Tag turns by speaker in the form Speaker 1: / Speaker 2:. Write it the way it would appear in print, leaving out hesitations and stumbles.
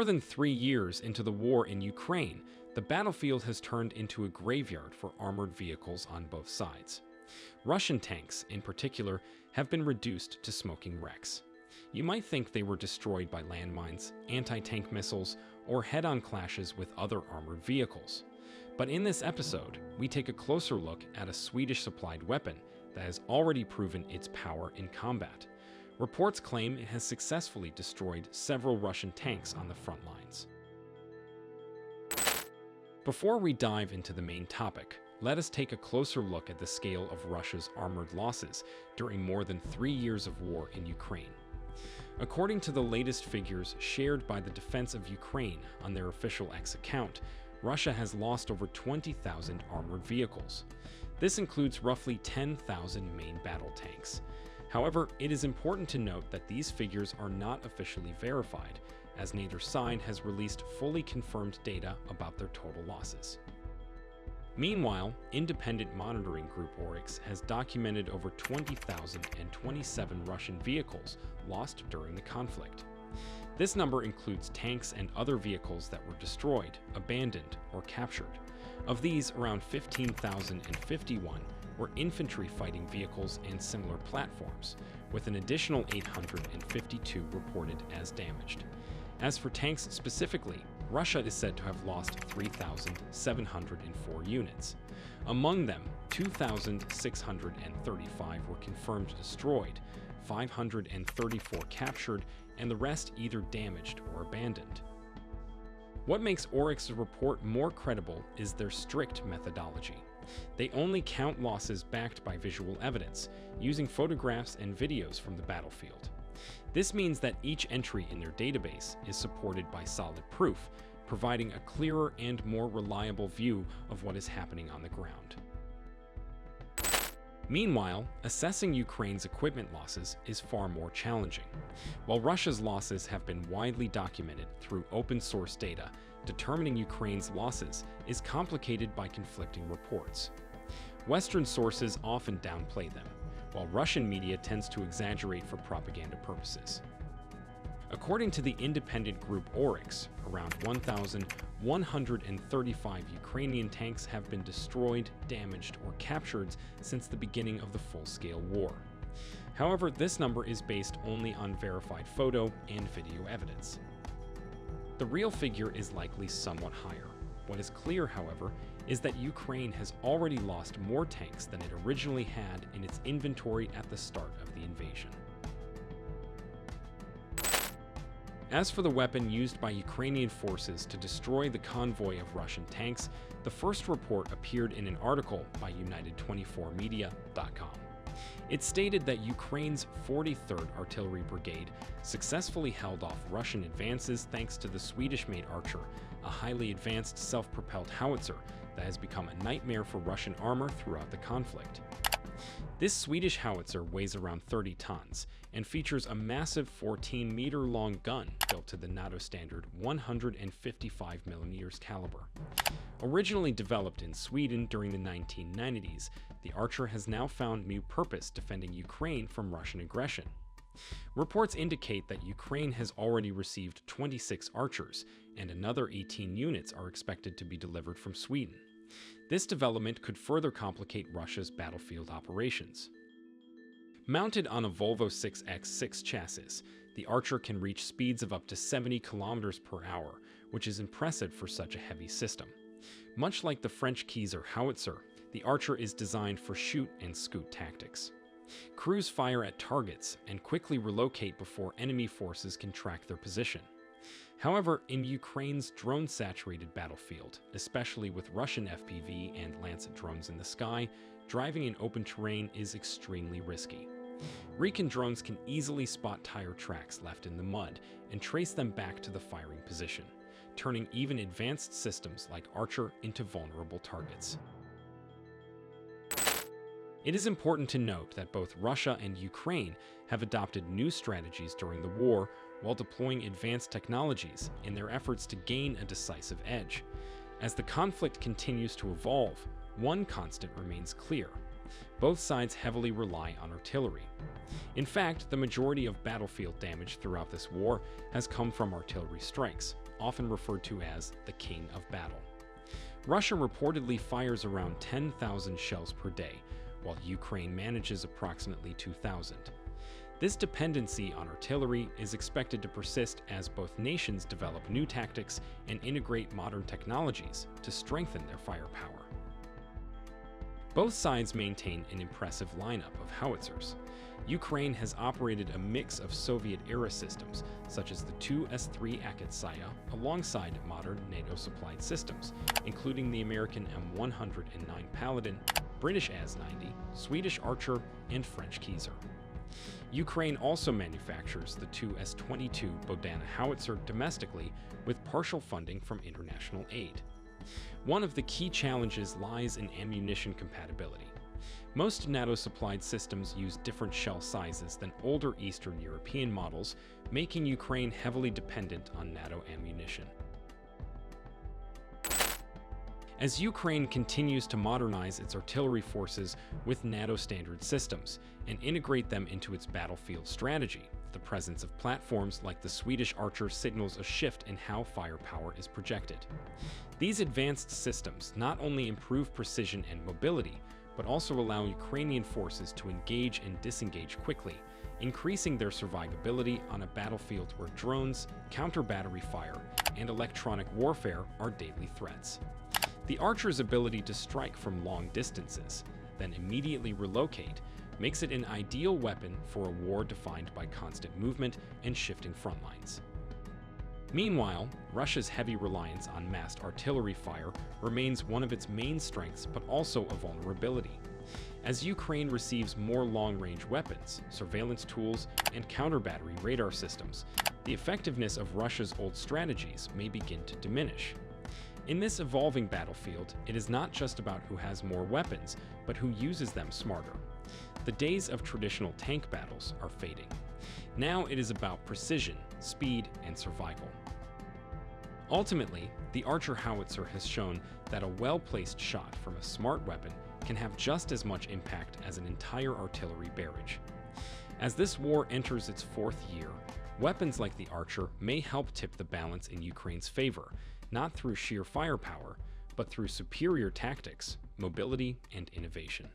Speaker 1: More than 3 years into the war in Ukraine, the battlefield has turned into a graveyard for armored vehicles on both sides. Russian tanks, in particular, have been reduced to smoking wrecks. You might think they were destroyed by landmines, anti-tank missiles, or head-on clashes with other armored vehicles. But in this episode, we take a closer look at a Swedish-supplied weapon that has already proven its power in combat. Reports claim it has successfully destroyed several Russian tanks on the front lines. Before we dive into the main topic, let us take a closer look at the scale of Russia's armored losses during more than 3 years of war in Ukraine. According to the latest figures shared by the Defense of Ukraine on their official X account, Russia has lost over 20,000 armored vehicles. This includes roughly 10,000 main battle tanks. However, it is important to note that these figures are not officially verified, as neither side has released fully confirmed data about their total losses. Meanwhile, independent monitoring group Oryx has documented over 20,027 Russian vehicles lost during the conflict. This number includes tanks and other vehicles that were destroyed, abandoned, or captured. Of these, around 15,051 were infantry fighting vehicles and similar platforms, with an additional 852 reported as damaged. As for tanks specifically, Russia is said to have lost 3,704 units. Among them, 2,635 were confirmed destroyed, 534 captured, and the rest either damaged or abandoned. What makes Oryx's report more credible is their strict methodology. They only count losses backed by visual evidence, using photographs and videos from the battlefield. This means that each entry in their database is supported by solid proof, providing a clearer and more reliable view of what is happening on the ground. Meanwhile, assessing Ukraine's equipment losses is far more challenging. While Russia's losses have been widely documented through open-source data, determining Ukraine's losses is complicated by conflicting reports. Western sources often downplay them, while Russian media tends to exaggerate for propaganda purposes. According to the independent group Oryx, around 1,135 Ukrainian tanks have been destroyed, damaged, or captured since the beginning of the full-scale war. However, this number is based only on verified photo and video evidence. The real figure is likely somewhat higher. What is clear, however, is that Ukraine has already lost more tanks than it originally had in its inventory at the start of the invasion. As for the weapon used by Ukrainian forces to destroy the convoy of Russian tanks, the first report appeared in an article by United24media.com. It stated that Ukraine's 43rd Artillery Brigade successfully held off Russian advances thanks to the Swedish-made Archer, a highly advanced self-propelled howitzer that has become a nightmare for Russian armor throughout the conflict. This Swedish howitzer weighs around 30 tons and features a massive 14-meter-long gun built to the NATO standard 155mm caliber. Originally developed in Sweden during the 1990s, the Archer has now found new purpose defending Ukraine from Russian aggression. Reports indicate that Ukraine has already received 26 Archers, and another 18 units are expected to be delivered from Sweden. This development could further complicate Russia's battlefield operations. Mounted on a Volvo 6x6 chassis, the Archer can reach speeds of up to 70 km per hour, which is impressive for such a heavy system. Much like the French Kaiser howitzer, the Archer is designed for shoot and scoot tactics. Crews fire at targets and quickly relocate before enemy forces can track their position. However, in Ukraine's drone-saturated battlefield, especially with Russian FPV and Lancet drones in the sky, driving in open terrain is extremely risky. Recon drones can easily spot tire tracks left in the mud and trace them back to the firing position, turning even advanced systems like Archer into vulnerable targets. It is important to note that both Russia and Ukraine have adopted new strategies during the war while deploying advanced technologies in their efforts to gain a decisive edge. As the conflict continues to evolve, one constant remains clear: both sides heavily rely on artillery. In fact, the majority of battlefield damage throughout this war has come from artillery strikes, often referred to as the King of Battle. Russia reportedly fires around 10,000 shells per day, while Ukraine manages approximately 2,000. This dependency on artillery is expected to persist as both nations develop new tactics and integrate modern technologies to strengthen their firepower. Both sides maintain an impressive lineup of howitzers. Ukraine has operated a mix of Soviet-era systems, such as the two S-3 Akitsaya, alongside modern NATO-supplied systems, including the American M109 Paladin, British AS-90, Swedish Archer, and French Kaiser. Ukraine also manufactures the two S-22 Bodana howitzer domestically with partial funding from international aid. One of the key challenges lies in ammunition compatibility. Most NATO-supplied systems use different shell sizes than older Eastern European models, making Ukraine heavily dependent on NATO ammunition. As Ukraine continues to modernize its artillery forces with NATO standard systems and integrate them into its battlefield strategy, the presence of platforms like the Swedish Archer signals a shift in how firepower is projected. These advanced systems not only improve precision and mobility, but also allow Ukrainian forces to engage and disengage quickly, increasing their survivability on a battlefield where drones, counter-battery fire, and electronic warfare are daily threats. The Archer's ability to strike from long distances, then immediately relocate, makes it an ideal weapon for a war defined by constant movement and shifting front lines. Meanwhile, Russia's heavy reliance on massed artillery fire remains one of its main strengths, but also a vulnerability. As Ukraine receives more long-range weapons, surveillance tools, and counter-battery radar systems, the effectiveness of Russia's old strategies may begin to diminish. In this evolving battlefield, it is not just about who has more weapons, but who uses them smarter. The days of traditional tank battles are fading. Now it is about precision, speed, and survival. Ultimately, the Archer howitzer has shown that a well-placed shot from a smart weapon can have just as much impact as an entire artillery barrage. As this war enters its fourth year, weapons like the Archer may help tip the balance in Ukraine's favor, not through sheer firepower, but through superior tactics, mobility, and innovation.